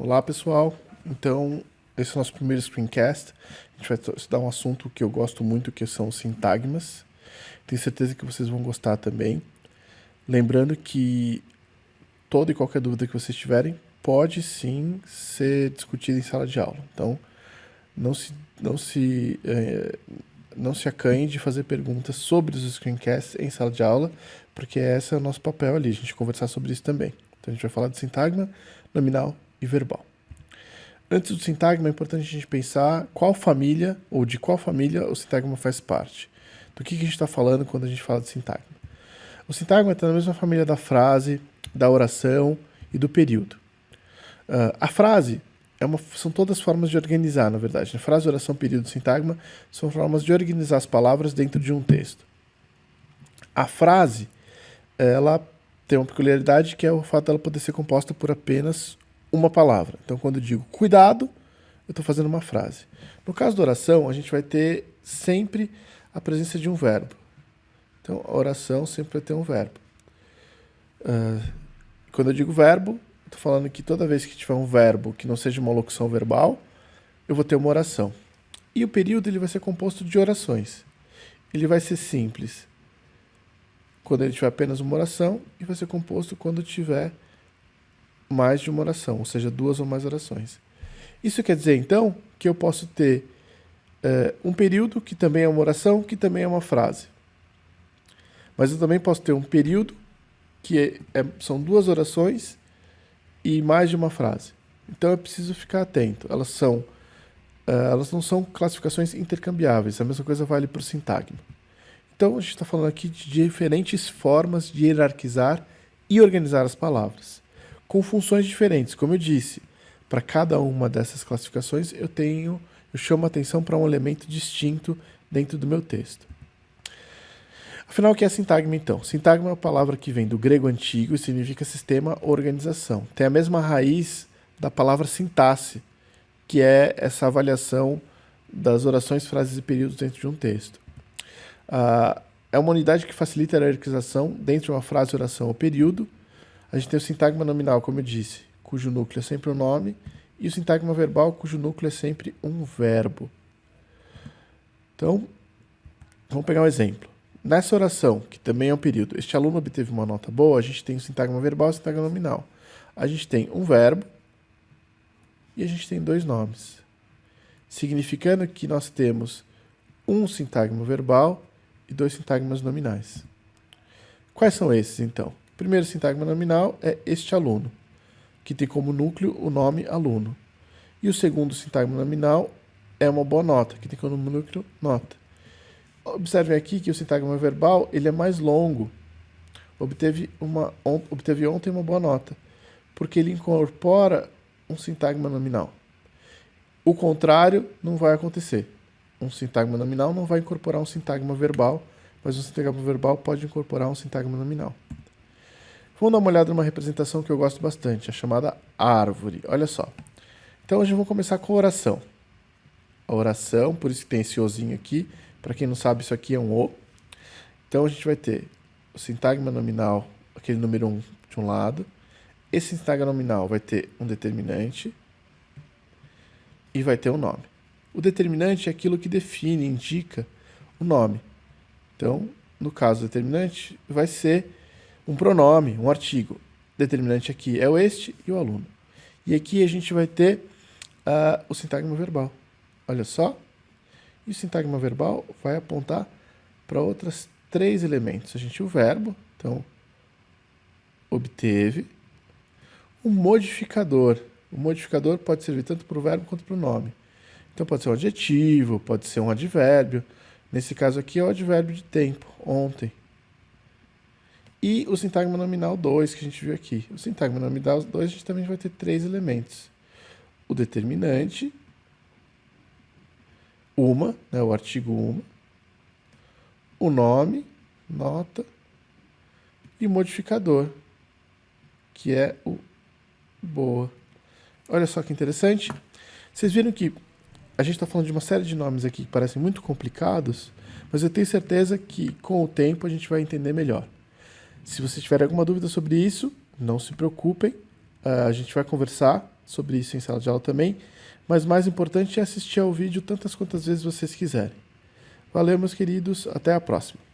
Olá, pessoal. Então, esse é o nosso primeiro screencast. A gente vai estudar um assunto que eu gosto muito, que são os sintagmas. Tenho certeza que vocês vão gostar também. Lembrando que toda e qualquer dúvida que vocês tiverem pode sim ser discutida em sala de aula. Então, não se acanhe de fazer perguntas sobre os screencasts em sala de aula, porque esse é o nosso papel ali, a gente conversar sobre isso também. Então, a gente vai falar de sintagma, nominal e verbal. Antes do sintagma, é importante a gente pensar qual família, ou de qual família o sintagma faz parte. Do que a gente está falando quando a gente fala de sintagma. O sintagma está na mesma família da frase, da oração e do período. A frase são todas formas de organizar, na verdade. Frase, oração, período, sintagma são formas de organizar as palavras dentro de um texto. A frase, ela tem uma peculiaridade que é o fato dela poder ser composta por apenas uma palavra. Então, quando eu digo cuidado, eu estou fazendo uma frase. No caso da oração, a gente vai ter sempre a presença de um verbo. Então, a oração sempre vai ter um verbo. Quando eu digo verbo, estou falando que toda vez que tiver um verbo que não seja uma locução verbal, eu vou ter uma oração. E o período ele vai ser composto de orações. Ele vai ser simples quando ele tiver apenas uma oração e vai ser composto quando tiver mais de uma oração, ou seja, duas ou mais orações. Isso quer dizer, então, que eu posso ter um período que também é uma oração, que também é uma frase. Mas eu também posso ter um período que são duas orações e mais de uma frase. Então eu preciso ficar atento. Elas não são classificações intercambiáveis. A mesma coisa vale para o sintagma. Então a gente está falando aqui de diferentes formas de hierarquizar e organizar as palavras, com funções diferentes. Como eu disse, para cada uma dessas classificações eu chamo a atenção para um elemento distinto dentro do meu texto. Afinal, o que é sintagma, então? Sintagma é uma palavra que vem do grego antigo e significa sistema ou organização. Tem a mesma raiz da palavra sintaxe, que é essa avaliação das orações, frases e períodos dentro de um texto. É uma unidade que facilita a hierarquização dentro de uma frase, oração ou período. A gente tem o sintagma nominal, como eu disse, cujo núcleo é sempre um nome, e o sintagma verbal, cujo núcleo é sempre um verbo. Então, vamos pegar um exemplo. Nessa oração, que também é um período, este aluno obteve uma nota boa, a gente tem o sintagma verbal e o sintagma nominal. A gente tem um verbo e a gente tem dois nomes, significando que nós temos um sintagma verbal e dois sintagmas nominais. Quais são esses, então? O primeiro sintagma nominal é este aluno, que tem como núcleo o nome aluno. E o segundo sintagma nominal é uma boa nota, que tem como núcleo nota. Observem aqui que o sintagma verbal ele é mais longo. Obteve ontem uma boa nota, porque ele incorpora um sintagma nominal. O contrário não vai acontecer. Um sintagma nominal não vai incorporar um sintagma verbal, mas um sintagma verbal pode incorporar um sintagma nominal. Vamos dar uma olhada numa representação que eu gosto bastante, a chamada árvore. Olha só. Então, hoje vamos começar com a oração. A oração, por isso que tem esse ozinho aqui. Para quem não sabe, isso aqui é um O. Então, a gente vai ter o sintagma nominal, aquele número 1 de um lado. Esse sintagma nominal vai ter um determinante e vai ter um nome. O determinante é aquilo que define, indica o nome. Então, no caso do determinante, vai ser um pronome, um artigo. Determinante aqui é o este e o aluno. E aqui a gente vai ter o sintagma verbal. Olha só. E o sintagma verbal vai apontar para outros três elementos. A gente tem o verbo, então, obteve. Um modificador. O modificador pode servir tanto para o verbo quanto para o nome. Então, pode ser um adjetivo, pode ser um advérbio. Nesse caso aqui é o advérbio de tempo, ontem. E o sintagma nominal 2, que a gente viu aqui. O sintagma nominal 2, a gente também vai ter três elementos. O determinante, uma, né, o artigo uma, o nome, nota, e o modificador, que é o boa. Olha só que interessante. Vocês viram que a gente está falando de uma série de nomes aqui que parecem muito complicados, mas eu tenho certeza que com o tempo a gente vai entender melhor. Se vocês tiverem alguma dúvida sobre isso, não se preocupem, a gente vai conversar sobre isso em sala de aula também, mas mais importante é assistir ao vídeo tantas quantas vezes vocês quiserem. Valeu, meus queridos, até a próxima.